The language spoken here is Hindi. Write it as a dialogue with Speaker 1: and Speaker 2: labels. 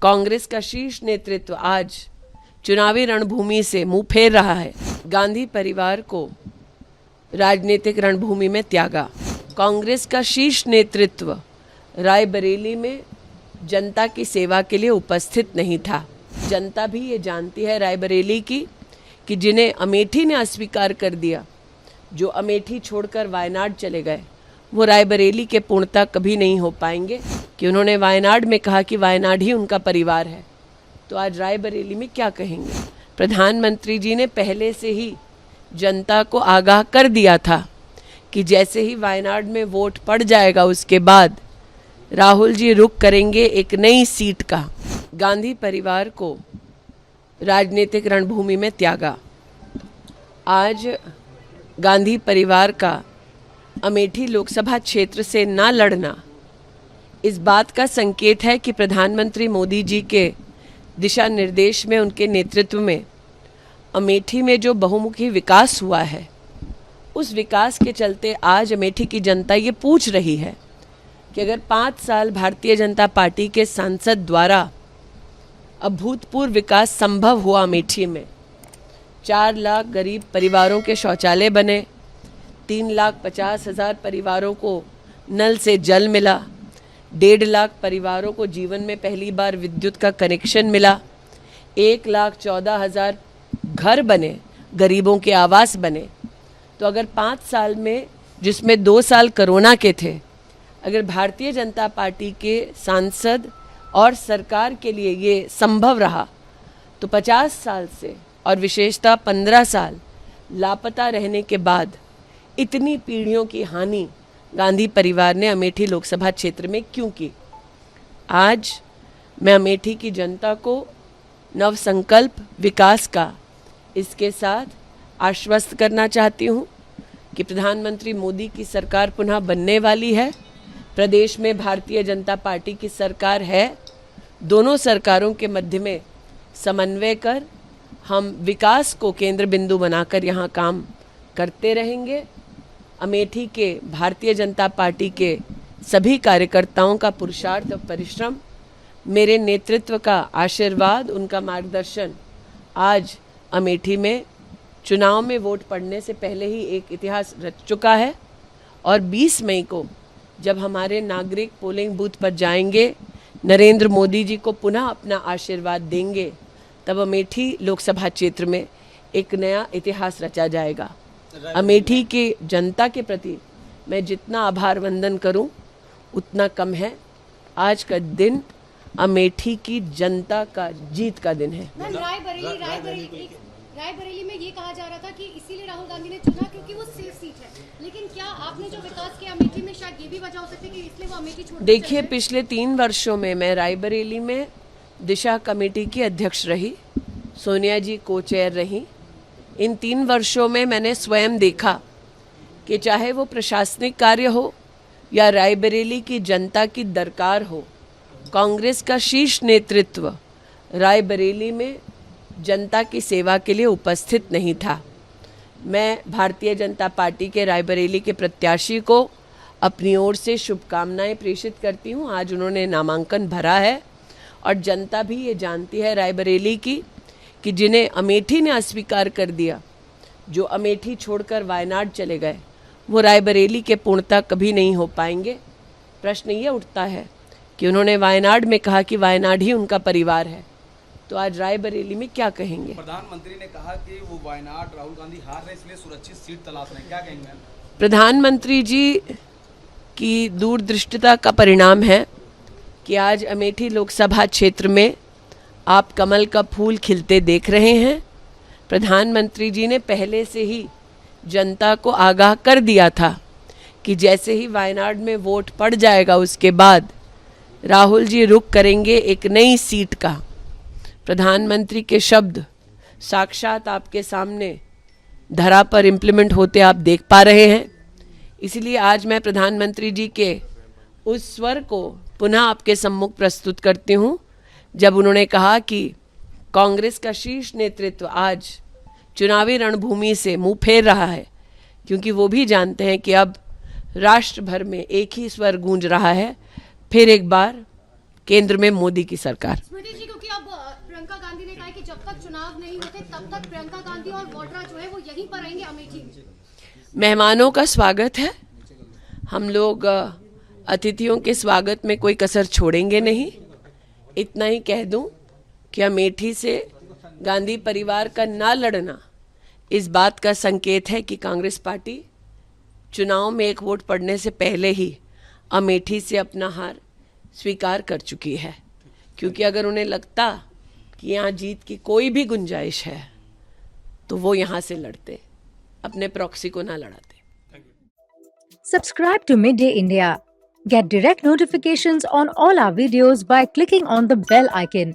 Speaker 1: कांग्रेस का शीर्ष नेतृत्व आज चुनावी रणभूमि से मुंह फेर रहा है। गांधी परिवार को राजनीतिक रणभूमि में त्यागा। कांग्रेस का शीर्ष नेतृत्व रायबरेली में जनता की सेवा के लिए उपस्थित नहीं था। जनता भी ये जानती है रायबरेली की कि जिन्हें अमेठी ने अस्वीकार कर दिया, जो अमेठी छोड़कर वायनाड चले गए, वो रायबरेली के पूर्णता कभी नहीं हो पाएंगे। कि उन्होंने वायनाड में कहा कि वायनाड ही उनका परिवार है, तो आज रायबरेली में क्या कहेंगे। प्रधानमंत्री जी ने पहले से ही जनता को आगाह कर दिया था कि जैसे ही वायनाड में वोट पड़ जाएगा उसके बाद राहुल जी रुख करेंगे एक नई सीट का। गांधी परिवार को राजनीतिक रणभूमि में त्यागा। आज गांधी परिवार का अमेठी लोकसभा क्षेत्र से ना लड़ना इस बात का संकेत है कि प्रधानमंत्री मोदी जी के दिशा निर्देश में, उनके नेतृत्व में अमेठी में जो बहुमुखी विकास हुआ है, उस विकास के चलते आज अमेठी की जनता ये पूछ रही है कि अगर 5 साल भारतीय जनता पार्टी के सांसद द्वारा अभूतपूर्व विकास संभव हुआ अमेठी में, 4 लाख गरीब परिवारों के शौचालय बने, 3,50,000 परिवारों को नल से जल मिला, 1.5 लाख परिवारों को जीवन में पहली बार विद्युत का कनेक्शन मिला, 1,14,000 घर बने, गरीबों के आवास बने। तो अगर 5 साल में, जिसमें 2 साल कोरोना के थे, अगर भारतीय जनता पार्टी के सांसद और सरकार के लिए ये संभव रहा, तो 50 साल से और विशेषतः 15 साल लापता रहने के बाद इतनी पीढ़ियों की हानि गांधी परिवार ने अमेठी लोकसभा क्षेत्र में क्यों की। आज मैं अमेठी की जनता को नवसंकल्प विकास का इसके साथ आश्वस्त करना चाहती हूँ कि प्रधानमंत्री मोदी की सरकार पुनः बनने वाली है। प्रदेश में भारतीय जनता पार्टी की सरकार है। दोनों सरकारों के मध्य में समन्वय कर हम विकास को केंद्र बिंदु बनाकर यहाँ काम करते रहेंगे। अमेठी के भारतीय जनता पार्टी के सभी कार्यकर्ताओं का पुरुषार्थ और परिश्रम, मेरे नेतृत्व का आशीर्वाद, उनका मार्गदर्शन आज अमेठी में चुनाव में वोट पड़ने से पहले ही एक इतिहास रच चुका है। और 20 मई को जब हमारे नागरिक पोलिंग बूथ पर जाएंगे, नरेंद्र मोदी जी को पुनः अपना आशीर्वाद देंगे, तब अमेठी लोकसभा क्षेत्र में एक नया इतिहास रचा जाएगा। अमेठी की जनता के प्रति मैं जितना आभार वंदन करूं उतना कम है। आज का दिन अमेठी की जनता का जीत का दिन है।
Speaker 2: रायबरेली में ये कहा जा रहा था कि इसीलिए राहुल गांधी ने चुना क्योंकि वो सेफ सीट है, लेकिन क्या आपने जो विकास किया अमेठी में, शायद ये भी वजह हो सकती है कि इसलिए वो अमेठी छोड़।
Speaker 1: देखिए, पिछले 3 वर्षों में मैं रायबरेली में दिशा कमेटी की अध्यक्ष रही, सोनिया जी को चेयर रही। इन 3 वर्षों में मैंने स्वयं देखा कि चाहे वो प्रशासनिक कार्य हो या रायबरेली की जनता की दरकार हो, कांग्रेस का शीर्ष नेतृत्व रायबरेली में जनता की सेवा के लिए उपस्थित नहीं था। मैं भारतीय जनता पार्टी के रायबरेली के प्रत्याशी को अपनी ओर से शुभकामनाएं प्रेषित करती हूं। आज उन्होंने नामांकन भरा है और जनता भी ये जानती है रायबरेली की कि जिन्हें अमेठी ने अस्वीकार कर दिया, जो अमेठी छोड़कर वायनाड चले गए, वो रायबरेली के पूर्णता कभी नहीं हो पाएंगे। प्रश्न ये उठता है कि उन्होंने वायनाड में कहा कि वायनाड ही उनका परिवार है, तो आज रायबरेली में क्या कहेंगे।
Speaker 3: प्रधानमंत्री ने कहा कि वो वायनाड राहुल गांधी हार रहे, इसलिए सुरक्षित सीट तलाश रहे हैं, क्या कहेंगे।
Speaker 1: प्रधानमंत्री जी की दूरदृष्टिता का परिणाम है कि आज अमेठी लोकसभा क्षेत्र में आप कमल का फूल खिलते देख रहे हैं। प्रधानमंत्री जी ने पहले से ही जनता को आगाह कर दिया था कि जैसे ही वायनाड में वोट पड़ जाएगा उसके बाद राहुल जी रुख करेंगे एक नई सीट का। प्रधानमंत्री के शब्द साक्षात आपके सामने धरा पर इम्प्लीमेंट होते आप देख पा रहे हैं। इसलिए आज मैं प्रधानमंत्री जी के उस स्वर को पुनः आपके सम्मुख प्रस्तुत करती हूँ जब उन्होंने कहा कि कांग्रेस का शीर्ष नेतृत्व आज चुनावी रणभूमि से मुंह फेर रहा है, क्योंकि वो भी जानते हैं कि अब राष्ट्र भर में एक ही स्वर गूंज रहा है। फिर एक बार केंद्र में मोदी की सरकार।
Speaker 2: स्मृति जी, क्योंकि अब प्रियंका गांधी ने कहा है कि जब तक चुनाव नहीं होते तब तक प्रियंका गांधी और वाड्रा जो है वो यहीं पर रहेंगे अमेठी में।
Speaker 1: मेहमानों का स्वागत है, हम लोग अतिथियों के स्वागत में कोई कसर छोड़ेंगे नहीं। इतना ही कह दूं कि अमेठी से गांधी परिवार का ना लड़ना इस बात का संकेत है कि कांग्रेस पार्टी चुनाव में एक वोट पड़ने से पहले ही अमेठी से अपना हार स्वीकार कर चुकी है, क्योंकि अगर उन्हें लगता कि यहाँ जीत की कोई भी गुंजाइश है तो वो यहाँ से लड़ते, अपने प्रॉक्सी को ना लड़ाते।
Speaker 4: Subscribe to Midday India. Get direct notifications on all our videos by clicking on the bell icon.